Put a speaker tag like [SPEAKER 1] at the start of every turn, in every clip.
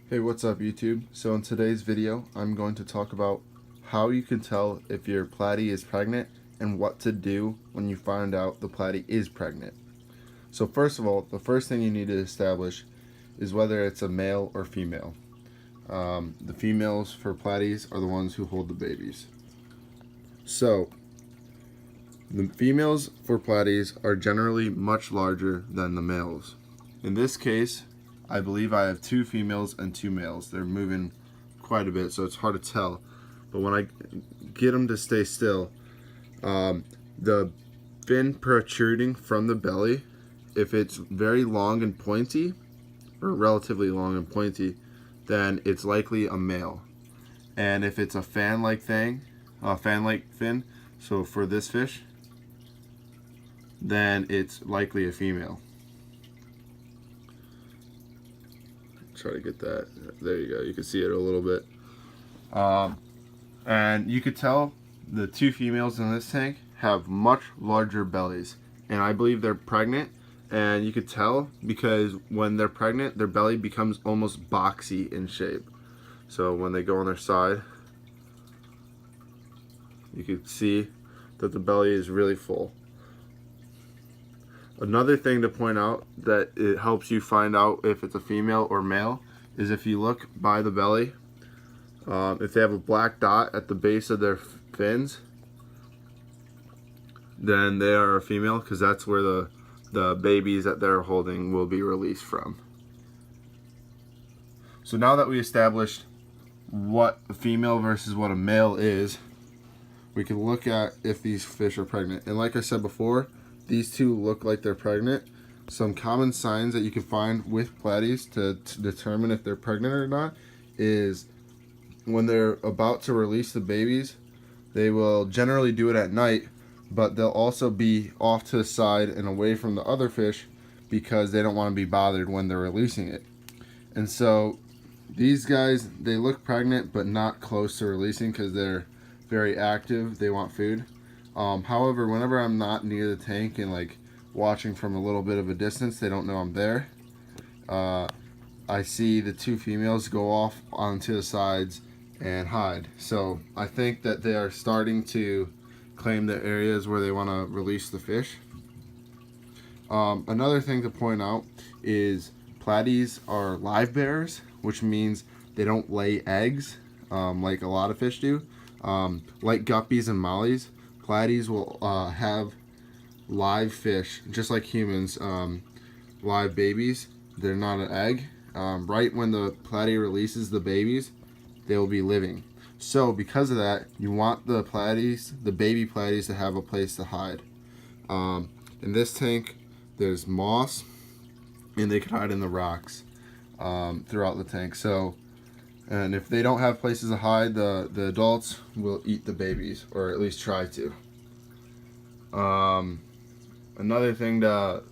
[SPEAKER 1] Hey, what's up YouTube? So in today's video, I'm going to talk about how you can tell if your platy is pregnant and what to do when you find out the platy is pregnant. So first of all, the first thing you need to establish is whether it's a male or female. The females for platies are the ones who hold the babies. So the females for platies are generally much larger than the males. In this case, I believe I have 2 females and 2 males. They're moving quite a bit, so it's hard to tell. But when I get them to stay still, the fin protruding from the belly, if it's very long and pointy, or relatively long and pointy, then it's likely a male. And if it's a fan-like thing, fan-like fin, so for this fish, then it's likely a female. Try to get that. There you go. You can see it a little bit. And you could tell the 2 females in this tank have much larger bellies. And I believe they're pregnant. And you could tell because when they're pregnant, their belly becomes almost boxy in shape. So when they go on their side, you can see that the belly is really full. Another thing to point out that it helps you find out if it's a female or male is if you look by the belly, if they have a black dot at the base of their fins, then they are a female because that's where the babies that they're holding will be released from. So now that we established what a female versus what a male is, we can look at if these fish are pregnant. And like I said before, these 2 look like they're pregnant. Some common signs that you can find with platies to determine if they're pregnant or not is when they're about to release the babies, they will generally do it at night, but they'll also be off to the side and away from the other fish because they don't want to be bothered when they're releasing it. And so these guys, they look pregnant but not close to releasing because they're very active. They want food. However, whenever I'm not near the tank and like watching from a little bit of a distance, they don't know I'm there. I see the 2 females go off onto the sides and hide. So I think that they are starting to claim the areas where they want to release the fish. Another thing to point out is platies are live bearers, which means they don't lay eggs like a lot of fish do. Like guppies and mollies, platies will have live fish, just like humans, live babies. They're not an egg. Right when the platy releases the babies, they will be living. So because of that, you want the platies, the baby platies, to have a place to hide. In this tank, there's moss, and they can hide in the rocks throughout the tank. So, and if they don't have places to hide, the adults will eat the babies, or at least try to. Another thing to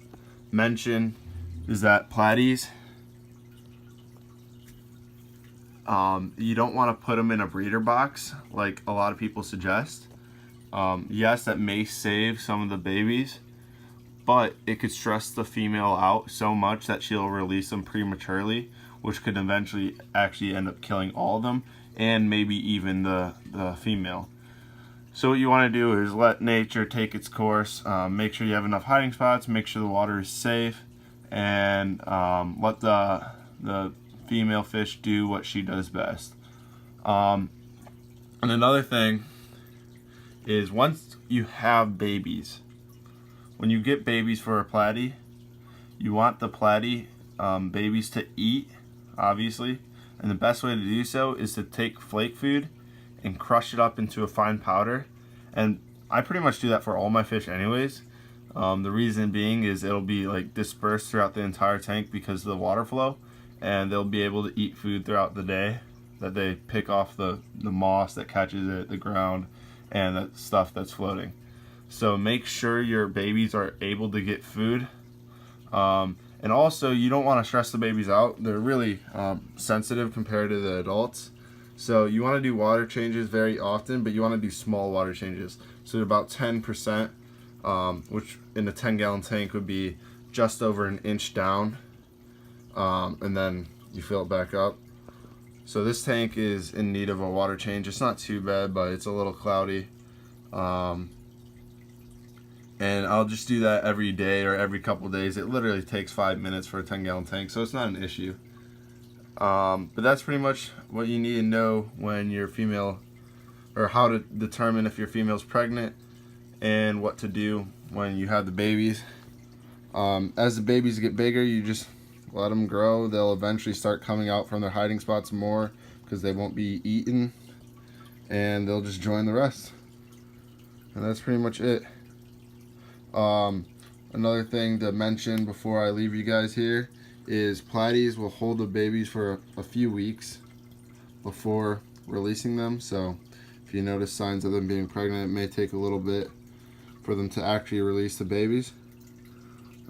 [SPEAKER 1] mention is that platies, you don't want to put them in a breeder box like a lot of people suggest. Yes, that may save some of the babies, but it could stress the female out so much that she'll release them prematurely, which could eventually actually end up killing all of them and maybe even the female. So what you want to do is let nature take its course. Make sure you have enough hiding spots, make sure the water is safe, and let the female fish do what she does best. And another thing is once you have babies, when you get babies for a platy, you want the platy babies to eat, obviously, and the best way to do so is to take flake food and crush it up into a fine powder. And I pretty much do that for all my fish anyways. The reason being is it'll be like dispersed throughout the entire tank because of the water flow, and they'll be able to eat food throughout the day that they pick off the moss that catches it, the ground, and that stuff that's floating. So make sure your babies are able to get food. And also, you don't want to stress the babies out. They're really sensitive compared to the adults. So you want to do water changes very often, but you want to do small water changes. So about 10%, which in a 10-gallon tank would be just over an inch down, and then you fill it back up. So this tank is in need of a water change. It's not too bad, but it's a little cloudy. And I'll just do that every day or every couple days. It literally takes 5 minutes for a 10-gallon tank, so it's not an issue. But that's pretty much what you need to know when your female, or how to determine if your female's pregnant, and what to do when you have the babies. As the babies get bigger, you just let them grow. They'll eventually start coming out from their hiding spots more because they won't be eaten, and they'll just join the rest. And that's pretty much it. Another thing to mention before I leave you guys here is Platies will hold the babies for a few weeks before releasing them. So if you notice signs of them being pregnant, it may take a little bit for them to actually release the babies.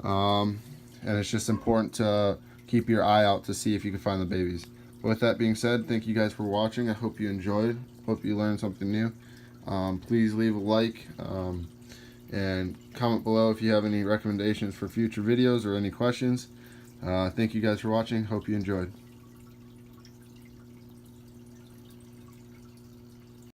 [SPEAKER 1] And it's just important to keep your eye out to see if you can find the babies. But with that being said, thank you guys for watching. I hope you enjoyed. Hope you learned something new. Please leave a like and comment below if you have any recommendations for future videos or any questions. Thank you guys for watching. Hope you enjoyed.